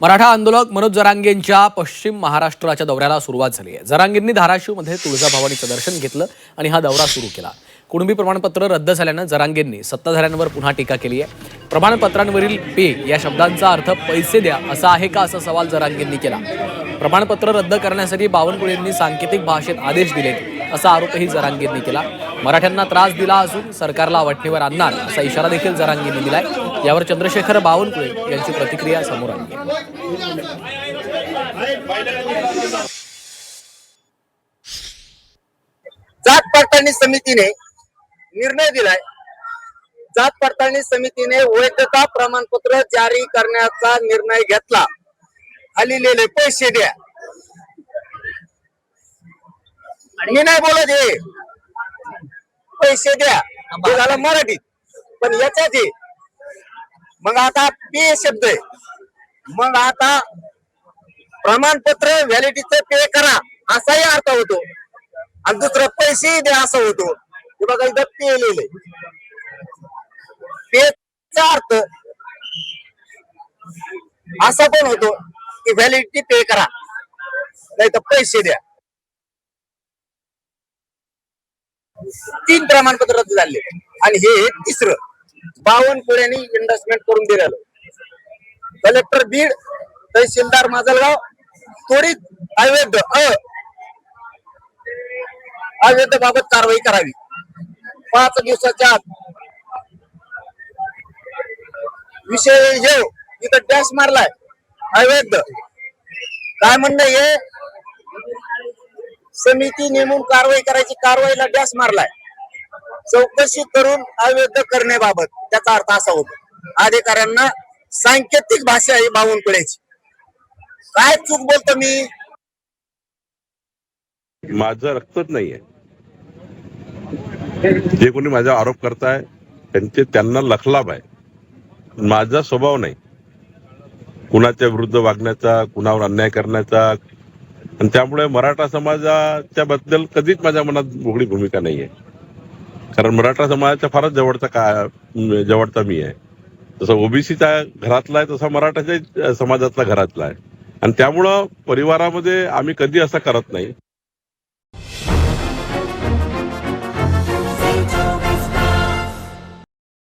मराठा आंदोलक मनोज जरांगेंच्या पश्चिम महाराष्ट्राच्या दौऱ्याला सुरुवात झाली आहे। जरांगेंनी धाराशिवमध्ये तुळजाभवानीचं दर्शन घेतलं आणि हा दौरा सुरू केला। कुणबी प्रमाणपत्र रद्द झाल्यानं जरांगेंनी सत्ताधाऱ्यांवर पुन्हा टीका केली आहे। प्रमाणपत्रांवरील पे या शब्दांचा अर्थ पैसे द्या असा आहे का असा सवाल जरांगेंनी केला। प्रमाणपत्र रद्द करण्यासाठी बावनकुळेंनी सांकेतिक भाषेत आदेश दिले असा आरोपही जरांगेंनी केला। मराठ्यांना त्रास दिला असून सरकारला वाटणीवर आणणार असा इशारा देखील जरांगेंनी दिलाय। यावर चंद्रशेखर बावनकुळे यांची प्रतिक्रिया समोर आली आहे। जात पडताळणी समितीने निर्णय दिलाय। जात पडताळणी समितीने वैधता प्रमाणपत्र जारी करण्याचा निर्णय घेतला। खालीलेले पैसे द्या, मी नाही बोलत हे पैसे द्या हे झालं मराठीत, पण याच्यात मग आता पे शब्द आहे। मग आता प्रमाणपत्र व्हॅलिडिटीचं पे करा असाही अर्थ होतो आणि दुसरं पैसे द्या असं होतो। हे बघा इथं पे लिहिलंय, पेचा अर्थ असा पण होतो की व्हॅलिडिटी पे करा नाही तर पैसे द्या। 3 प्रमाणपत्र रद्द झाले आणि हे तिसरं बावनकुळेंनी इन्व्हेस्टमेंट करून दिलेलं। कलेक्टर बीड, तहसीलदार माजलगाव त्वरित अवैध बाबत कारवाई करावी। 5 दिवसाच्या आत विषय येऊ इथं डॅश मारलाय अवैध। काय म्हणणं हे समिती नेमून कारवाई करायची, कारवाईला डॅश मारलाय। चौकशी करून अवैध करण्याबाबत त्याचा अर्थ असा होतो अधिकाऱ्यांना सांकेतिक भाषा ही बावनकुळेची। काय चूक बोलतो मी? माझं रक्तच नाहीये। जे कोणी माझा आरोप करताय त्यांना लखलाभ आहे। माझा स्वभाव नाही कुणाच्या विरुद्ध वागण्याचा, कुणावर अन्याय करण्याचा, आणि त्यामुळे मराठा समाजाच्या बद्दल कधीच माझ्या मनात वेगळी भूमिका नाहीये। कारण मराठा समाजाच्या फारच जवळचा मी आहे। जसं ओबीसीचा घरातला आहे तसा मराठाच्या समाजातला घरातला आहे, आणि त्यामुळं परिवारामध्ये आम्ही कधी असं करत नाही।